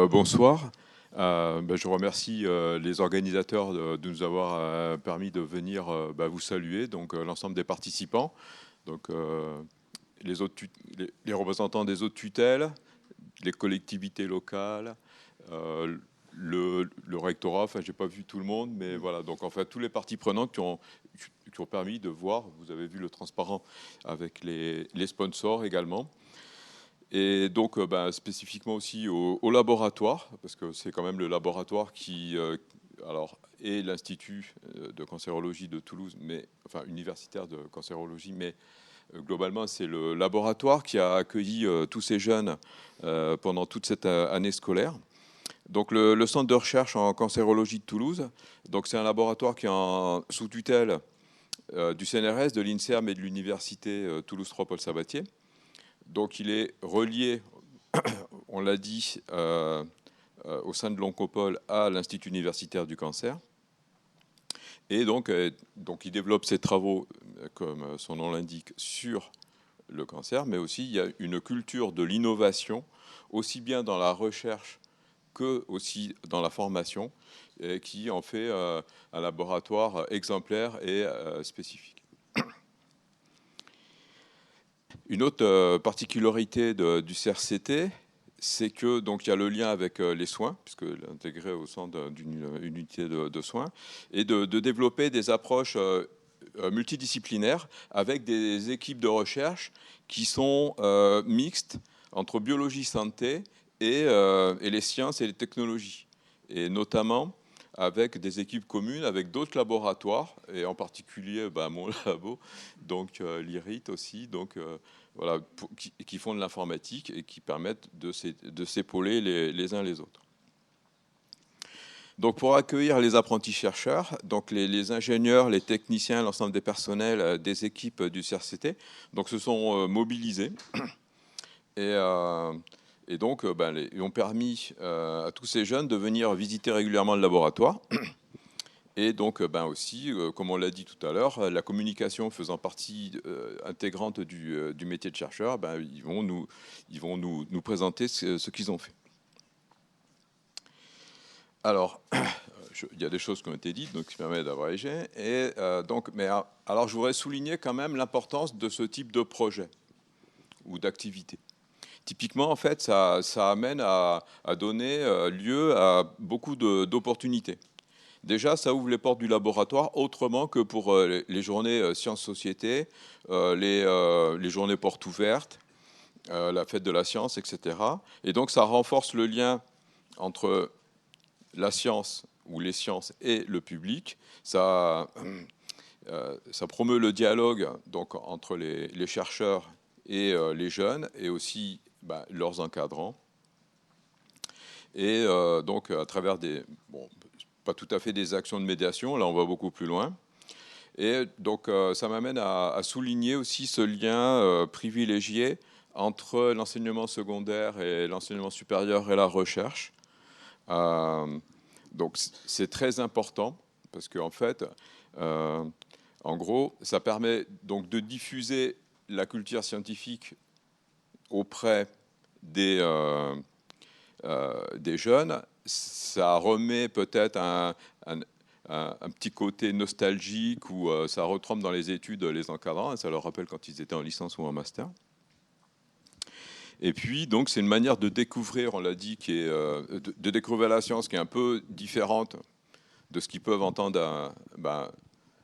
Bonsoir. Je remercie les organisateurs de nous avoir permis de venir vous saluer, donc l'ensemble des participants, donc les représentants des autres tutelles, les collectivités locales, euh, le rectorat. Enfin, j'ai pas vu tout le monde, mais voilà. Donc en fait, tous les parties prenantes qui ont permis de voir. Vous avez vu le transparent avec les sponsors également. Et donc, spécifiquement aussi au laboratoire, parce que c'est quand même le laboratoire qui est l'Institut de cancérologie de Toulouse, mais, enfin universitaire de cancérologie, mais globalement, c'est le laboratoire qui a accueilli tous ces jeunes pendant toute cette année scolaire. Donc, le centre de recherche en cancérologie de Toulouse, donc c'est un laboratoire qui est sous tutelle du CNRS, de l'INSERM et de l'université Toulouse 3 Paul Sabatier. Donc il est relié, on l'a dit, au sein de l'Oncopole à l'Institut universitaire du cancer. Et donc il développe ses travaux, comme son nom l'indique, sur le cancer, mais aussi il y a une culture de l'innovation, aussi bien dans la recherche que aussi dans la formation, qui en fait un laboratoire exemplaire et spécifique. Une autre particularité du CRCT, c'est que donc il y a le lien avec les soins, puisque l'intégré au sein d'une unité de soins, et de développer des approches multidisciplinaires avec des équipes de recherche qui sont mixtes entre biologie santé et les sciences et les technologies, et notamment avec des équipes communes, avec d'autres laboratoires, et en particulier mon labo, donc l'IRIT aussi, donc voilà, qui font de l'informatique et qui permettent de s'épauler les uns les autres. Donc pour accueillir les apprentis chercheurs, donc les ingénieurs, les techniciens, l'ensemble des personnels des équipes du CRCT, donc se sont mobilisés et donc ils ont permis à tous ces jeunes de venir visiter régulièrement le laboratoire. Et donc aussi, comme on l'a dit tout à l'heure, la communication faisant partie intégrante du métier de chercheur, ils vont nous présenter ce qu'ils ont fait. Alors, il y a des choses qui ont été dites, donc qui permettent d'abréger. Et alors, je voudrais souligner quand même l'importance de ce type de projet ou d'activité. Typiquement, en fait, ça amène à donner lieu à beaucoup d'opportunités. Déjà, ça ouvre les portes du laboratoire autrement que pour les journées sciences-société, les journées portes ouvertes, la fête de la science, etc. Et donc, ça renforce le lien entre la science ou les sciences et le public. Ça promeut le dialogue donc, entre les chercheurs et les jeunes, et aussi leurs encadrants. Et donc, à travers pas tout à fait des actions de médiation, là on va beaucoup plus loin. Et donc ça m'amène à souligner aussi ce lien privilégié entre l'enseignement secondaire et l'enseignement supérieur et la recherche. Donc c'est très important parce qu'en fait, en gros, ça permet donc de diffuser la culture scientifique auprès des jeunes. Ça remet peut-être un petit côté nostalgique où ça retrempe dans les études les encadrants, et ça leur rappelle quand ils étaient en licence ou en master. Et puis, donc, c'est une manière de découvrir, on l'a dit, qui est, de découvrir la science qui est un peu différente de ce qu'ils peuvent entendre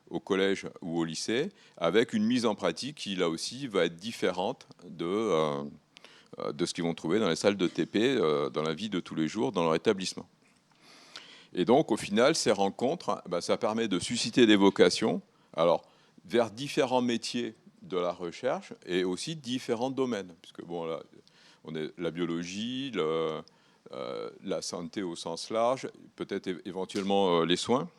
au collège ou au lycée, avec une mise en pratique qui, là aussi, va être différente de ce qu'ils vont trouver dans les salles de TP, dans la vie de tous les jours, dans leur établissement. Et donc, au final, ces rencontres, ça permet de susciter des vocations, alors, vers différents métiers de la recherche et aussi différents domaines. Puisque, là, on est la biologie, la santé au sens large, peut-être éventuellement les soins.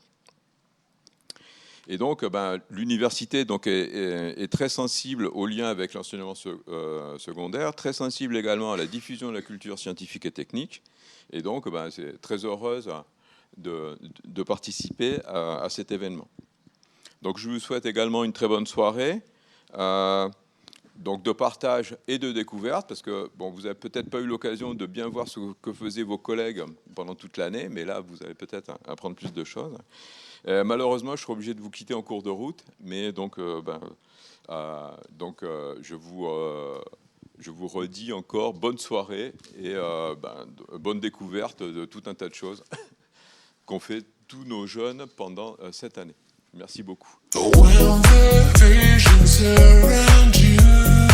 Et donc, l'université est très sensible au lien avec l'enseignement secondaire, très sensible également à la diffusion de la culture scientifique et technique. Et donc, c'est très heureuse de participer à cet événement. Donc, je vous souhaite également une très bonne soirée. donc de partage et de découverte, parce que bon, vous n'avez peut-être pas eu l'occasion de bien voir ce que faisaient vos collègues pendant toute l'année, mais là, vous allez peut-être apprendre plus de choses. Malheureusement, je serai obligé de vous quitter en cours de route, mais donc, je vous redis encore bonne soirée et bonne découverte de tout un tas de choses qu'ont fait tous nos jeunes pendant cette année. Merci beaucoup. Well, the visions around you.